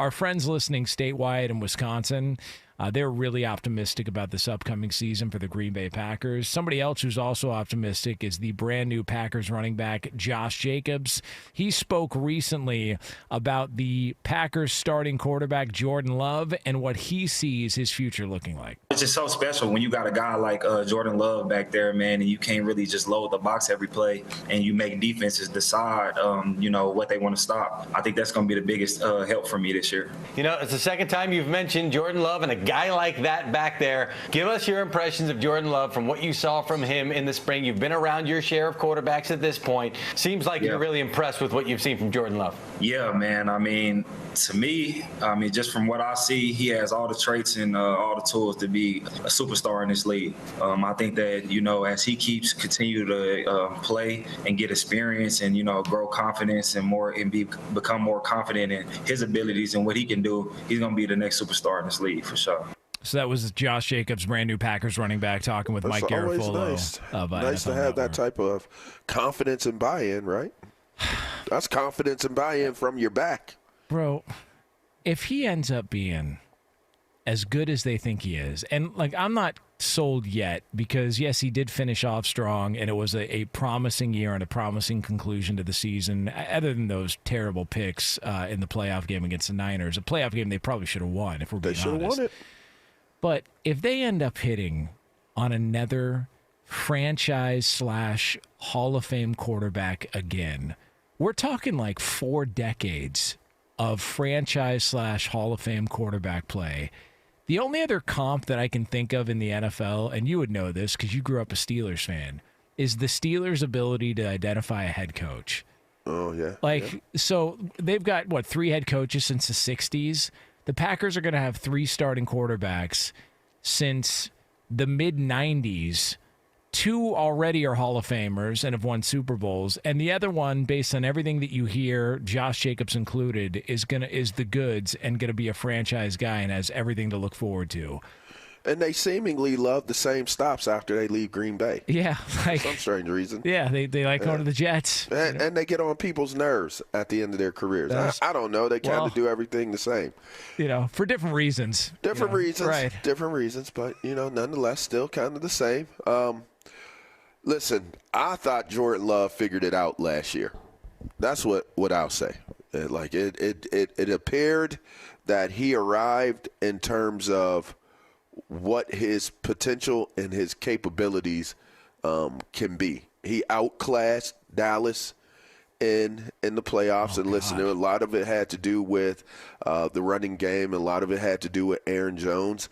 our friends listening statewide in Wisconsin, they're really optimistic about this upcoming season for the Green Bay Packers. Somebody else who's also optimistic is the brand new Packers running back, Josh Jacobs. He spoke recently about the Packers starting quarterback, Jordan Love, and what he sees his future looking like. It's just so special when you got a guy like Jordan Love back there, man, and you can't really just load the box every play and you make defenses decide, what they want to stop. I think that's going to be the biggest help for me this year. It's the second time you've mentioned Jordan Love and a guy like that back there. Give us your impressions of Jordan Love from what you saw from him in the spring. You've been around your share of quarterbacks at this point. Seems like you're really impressed with what you've seen from Jordan Love. Yeah, man. To me, just from what I see, he has all the traits and all the tools to be a superstar in this league. I think that, as he continue to play and get experience and, grow confidence and become more confident in his abilities and what he can do, he's going to be the next superstar in this league for sure. So that was Josh Jacobs, brand new Packers running back, talking with Mike Garafolo. Nice to have that type of confidence and buy-in, right? That's confidence and buy-in from your back. Bro, if he ends up being as good as they think he is, and I'm not sold yet because, yes, he did finish off strong, and it was a promising year and a promising conclusion to the season, other than those terrible picks in the playoff game against the Niners, a playoff game they probably should have won, if we're being honest. They should have won it. But if they end up hitting on another franchise/Hall of Fame quarterback again, we're talking like 4 decades of franchise/Hall of Fame quarterback play. The only other comp that I can think of in the NFL, and you would know this because you grew up a Steelers fan, is the Steelers' ability to identify a head coach. Oh, yeah. So they've got, 3 head coaches since the 60s? The Packers are going to have 3 starting quarterbacks since the mid-90s. 2 already are Hall of Famers and have won Super Bowls, and the other one, based on everything that you hear, Josh Jacobs included, is the goods and going to be a franchise guy and has everything to look forward to. And they seemingly love the same stops after they leave Green Bay. Yeah. For some strange reason. Yeah, they like going to the Jets. And they get on people's nerves at the end of their careers. I don't know. They kind of do everything the same. For different reasons. Different reasons. Right. Different reasons, but, nonetheless, still kind of the same. Listen, I thought Jordan Love figured it out last year. That's what I'll say. It appeared that he arrived in terms of what his potential and his capabilities can be. He outclassed Dallas in the playoffs, and listen, a lot of it had to do with the running game, and a lot of it had to do with Aaron Jones,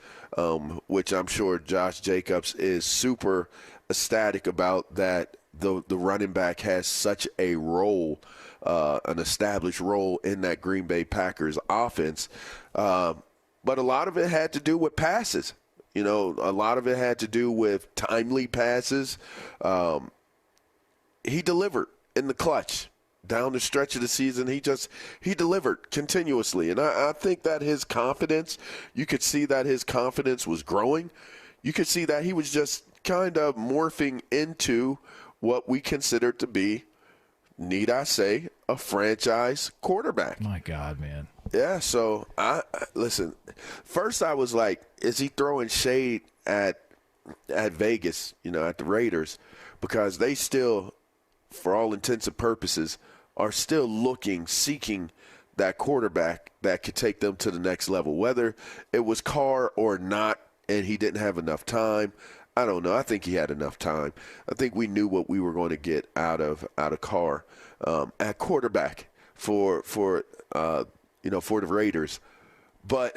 which I'm sure Josh Jacobs is super ecstatic about, that the running back has such a role, an established role in that Green Bay Packers offense. But a lot of it had to do with passes. A lot of it had to do with timely passes. He delivered in the clutch. Down the stretch of the season, he delivered continuously. And I think that his confidence, you could see that his confidence was growing. You could see that he was just kind of morphing into what we consider to be, need I say, a franchise quarterback. My God, man. Yeah, so listen, first I was like, is he throwing shade at Vegas, at the Raiders? Because they still, for all intents and purposes, are still seeking that quarterback that could take them to the next level. Whether it was Carr or not, and he didn't have enough time, I don't know. I think he had enough time. I think we knew what we were going to get out of Carr at quarterback for the Raiders. But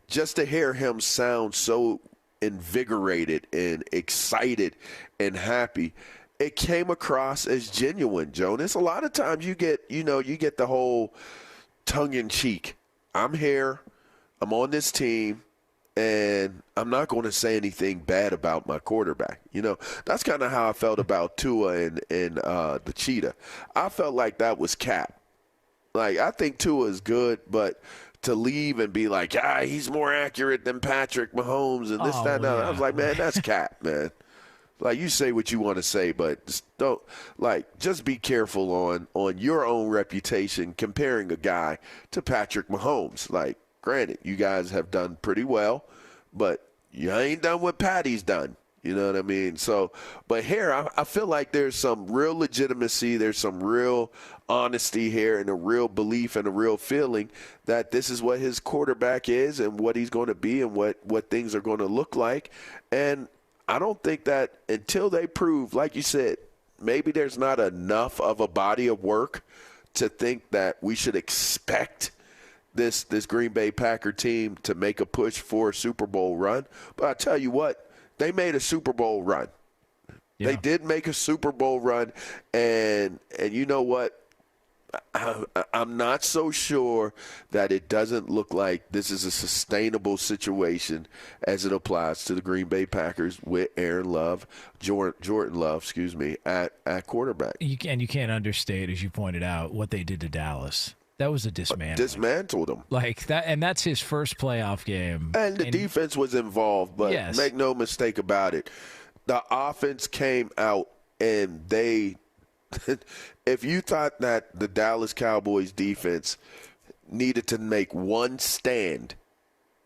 just to hear him sound so invigorated and excited and happy, it came across as genuine, Jonas. A lot of times you get the whole tongue-in-cheek. I'm here. I'm on this team. And I'm not going to say anything bad about my quarterback. That's kind of how I felt about Tua and the Cheetah. I felt like that was cap. I think Tua is good, but to leave and be like, he's more accurate than Patrick Mahomes and this, that, and that. I was like, man, that's cap, man. Like, you say what you want to say, but just be careful on your own reputation comparing a guy to Patrick Mahomes. Like, granted, you guys have done pretty well, but you ain't done what Patty's done. You know what I mean? So, but here, I feel like there's some real legitimacy. There's some real honesty here and a real belief and a real feeling that this is what his quarterback is and what he's going to be and what things are going to look like. And I don't think that until they prove, like you said, maybe there's not enough of a body of work to think that we should expect this Green Bay Packer team to make a push for a Super Bowl run. But I tell you what, they made a Super Bowl run. Yeah. They did make a Super Bowl run, and you know what? I'm not so sure that it doesn't look like this is a sustainable situation as it applies to the Green Bay Packers with Jordan Love, at quarterback. You can't understate, as you pointed out, what they did to Dallas. That was a dismantling. Dismantled him. Like that, and that's his first playoff game. And the defense was involved, but yes. Make no mistake about it. The offense came out and they if you thought that the Dallas Cowboys defense needed to make one stand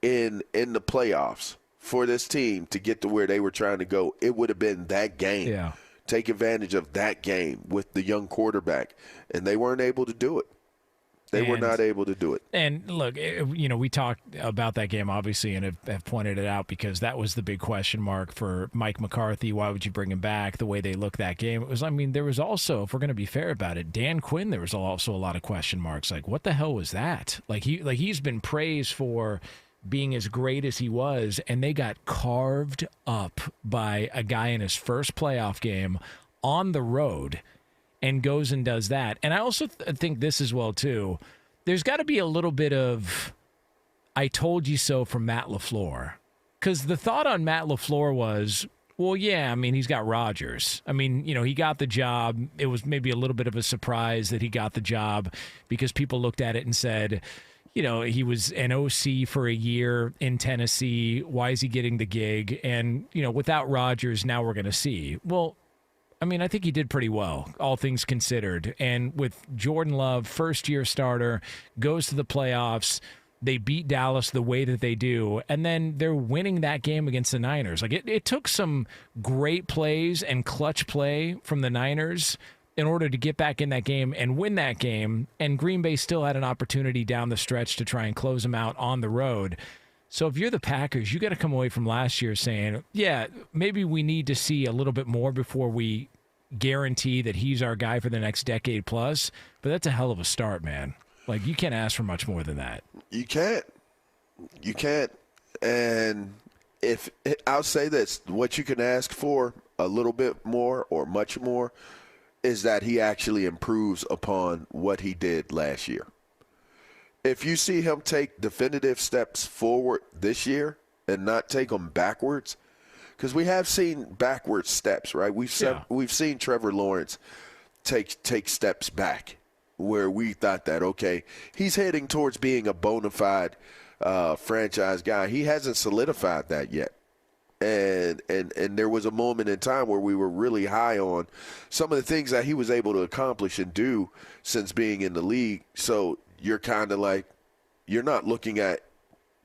in the playoffs for this team to get to where they were trying to go, it would have been that game. Yeah. Take advantage of that game with the young quarterback, and they weren't able to do it. They were not able to do it. And look, we talked about that game, obviously, and have pointed it out because that was the big question mark for Mike McCarthy. Why would you bring him back? The way they looked that game. It was, there was also, if we're going to be fair about it, Dan Quinn, there was also a lot of question marks. Like, what the hell was that? He's been praised for being as great as he was, and they got carved up by a guy in his first playoff game on the road. And goes and does that. And I also think this as well, too. There's got to be a little bit of I told you so from Matt LaFleur. Because the thought on Matt LaFleur was, well, yeah, he's got Rodgers. He got the job. It was maybe a little bit of a surprise that he got the job because people looked at it and said, he was an OC for a year in Tennessee. Why is he getting the gig? And, without Rodgers, now we're going to see. Well, I think he did pretty well, all things considered. And with Jordan Love, first-year starter, goes to the playoffs. They beat Dallas the way that they do, and then they're winning that game against the Niners. It took some great plays and clutch play from the Niners in order to get back in that game and win that game, and Green Bay still had an opportunity down the stretch to try and close them out on the road. So if you're the Packers, you got to come away from last year saying, yeah, maybe we need to see a little bit more before we guarantee that he's our guy for the next decade plus. But that's a hell of a start, man. You can't ask for much more than that. You can't. And I'll say this, what you can ask for a little bit more or much more is that he actually improves upon what he did last year. If you see him take definitive steps forward this year and not take them backwards, because we have seen backwards steps, right? We've seen Trevor Lawrence take steps back where we thought that, okay, he's heading towards being a bona fide franchise guy. He hasn't solidified that yet. And there was a moment in time where we were really high on some of the things that he was able to accomplish and do since being in the league. So you're kind of like, you're not looking at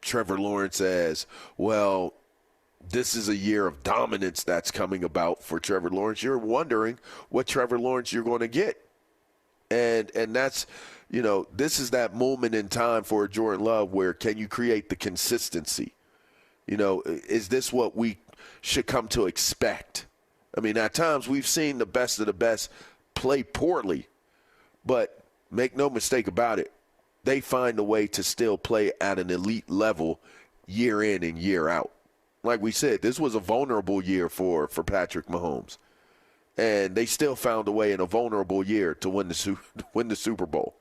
Trevor Lawrence as, well, this is a year of dominance that's coming about for Trevor Lawrence. You're wondering what Trevor Lawrence you're going to get. And that's, this is that moment in time for Jordan Love where can you create the consistency? Is this what we should come to expect? At times we've seen the best of the best play poorly, but make no mistake about it, they find a way to still play at an elite level year in and year out. Like we said, this was a vulnerable year for Patrick Mahomes. And they still found a way in a vulnerable year to win the Super Bowl.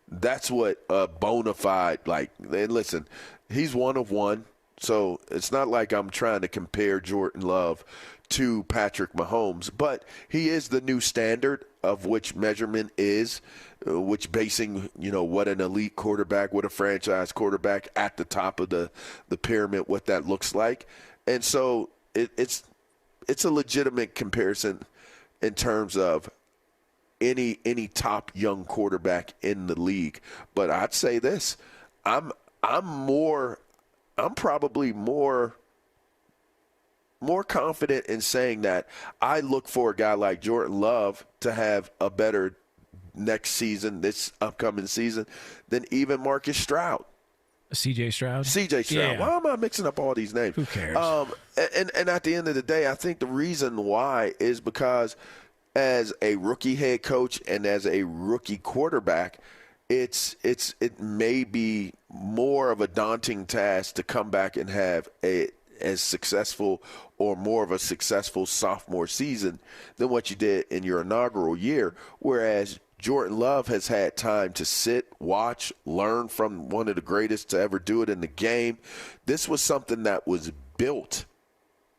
That's what a bona fide, and listen, he's one of one. So it's not like I'm trying to compare Jordan Love to Patrick Mahomes, but he is the new standard of which measurement is, which basing, what an elite quarterback, what a franchise quarterback at the top of the pyramid, what that looks like. And so it's a legitimate comparison in terms of any top young quarterback in the league. But I'd say this: I'm probably more confident in saying that I look for a guy like Jordan Love to have a better next season, this upcoming season, than even Marcus Stroud. C.J. Stroud? C.J. Stroud. Yeah. Why am I mixing up all these names? Who cares? And at the end of the day, I think the reason why is because as a rookie head coach and as a rookie quarterback, it may be more of a daunting task to come back and have as successful or more of a successful sophomore season than what you did in your inaugural year, whereas Jordan Love has had time to sit, watch, learn from one of the greatest to ever do it in the game. This was something that was built,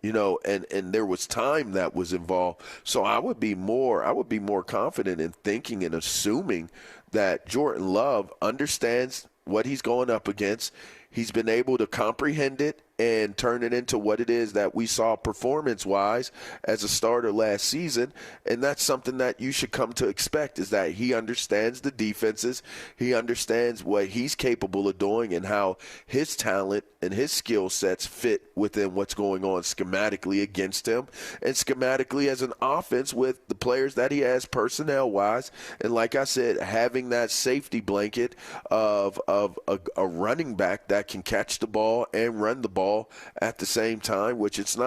and there was time that was involved. So I would be more confident in thinking and assuming that Jordan Love understands what he's going up against. He's been able to comprehend it and turn it into what it is that we saw performance-wise as a starter last season. And that's something that you should come to expect, is that he understands the defenses. He understands what he's capable of doing and how his talent and his skill sets fit within what's going on schematically against him and schematically as an offense with the players that he has personnel-wise. And like I said, having that safety blanket of a running back that can catch the ball and run the ball at the same time, which it's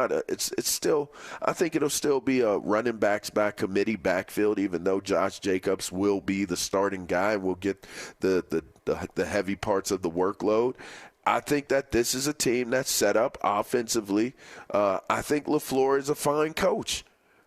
still, I think it'll still be a running backs by committee backfield, even though Josh Jacobs will be the starting guy and will get the heavy parts of the workload. I think that this is a team that's set up offensively. I think LaFleur is a fine coach.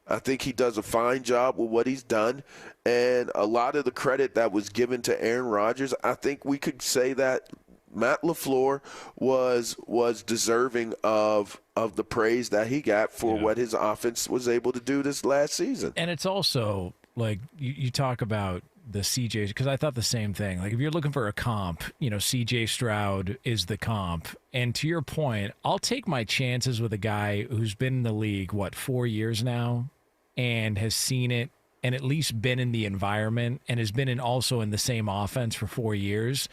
I think he does a fine job with what he's done. And a lot of the credit that was given to Aaron Rodgers, I think we could say that Matt LaFleur was deserving of the praise that he got for what his offense was able to do this last season. And it's also, like, you talk about the CJ, because I thought the same thing. Like, if you're looking for a comp, CJ Stroud is the comp. And to your point, I'll take my chances with a guy who's been in the league, 4 years now, and has seen it and at least been in the environment and has been also in the same offense for 4 years.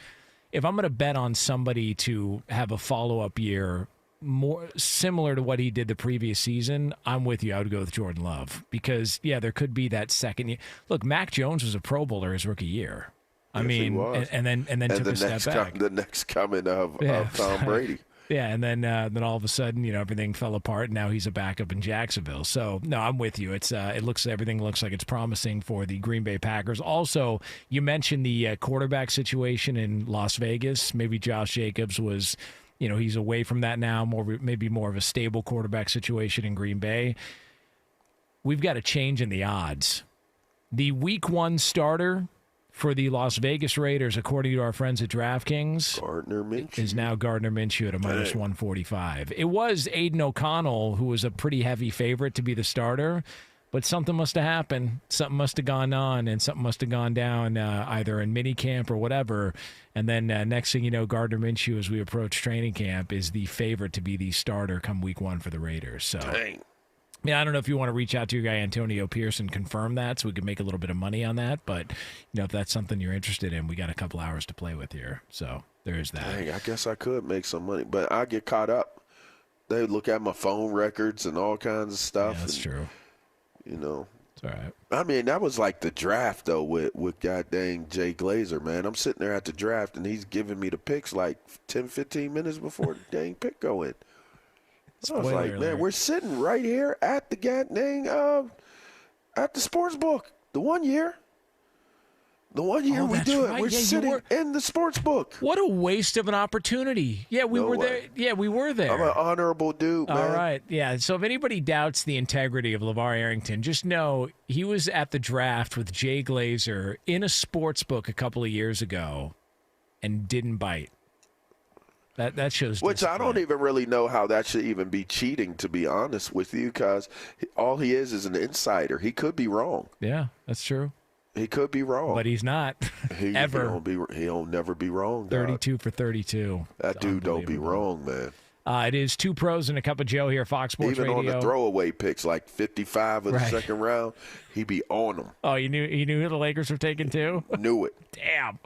If I'm going to bet on somebody to have a follow-up year more similar to what he did the previous season, I'm with you. I would go with Jordan Love because, there could be that second year. Look, Mac Jones was a Pro Bowler his rookie year. I mean, and then took a step back. The next coming of Tom Brady. Yeah, and then all of a sudden, everything fell apart, and now he's a backup in Jacksonville. So, no, I'm with you. Everything looks like it's promising for the Green Bay Packers. Also, you mentioned the quarterback situation in Las Vegas. Maybe Josh Jacobs was, he's away from that now, maybe more of a stable quarterback situation in Green Bay. We've got a change in the odds. The Week 1 starter for the Las Vegas Raiders, according to our friends at DraftKings, is now Gardner Minshew at a minus 145. It was Aiden O'Connell, who was a pretty heavy favorite to be the starter, but something must have happened. Something must have gone on, and something must have gone down either in minicamp or whatever. And then next thing you know, Gardner Minshew, as we approach training camp, is the favorite to be the starter come Week 1 for the Raiders. So. Dang. I don't know if you want to reach out to your guy Antonio Pierce and confirm that so we can make a little bit of money on that. But, if that's something you're interested in, we got a couple hours to play with here. So there's that. Dang, I guess I could make some money, but I get caught up. They look at my phone records and all kinds of stuff. Yeah, that's true. It's all right. I mean, that was like the draft, though, with god dang Jay Glazer, man. I'm sitting there at the draft, and he's giving me the picks like 10, 15 minutes before the dang pick go in. I was like, man, we're sitting right here at the goddamn at the sports book. The 1 year we do it. We're sitting in the sports book. What a waste of an opportunity. Yeah, we were there. Yeah, we were there. I'm an honorable dude, man. All right. Yeah. So if anybody doubts the integrity of LaVar Arrington, just know he was at the draft with Jay Glazer in a sports book a couple of years ago and didn't bite. That shows. Which I don't even really know how that should even be cheating, to be honest with you, because all he is an insider. He could be wrong. Yeah, that's true. He could be wrong, but he's not. Ever. He'll never be wrong. 32 for 32. That dude don't be wrong, man. It is Two Pros and a Cup of Joe here, Fox Sports Even Radio. on the throwaway picks, like 55 of the second round, he be on them. Oh, you knew who the Lakers were taking too? Knew it. Damn.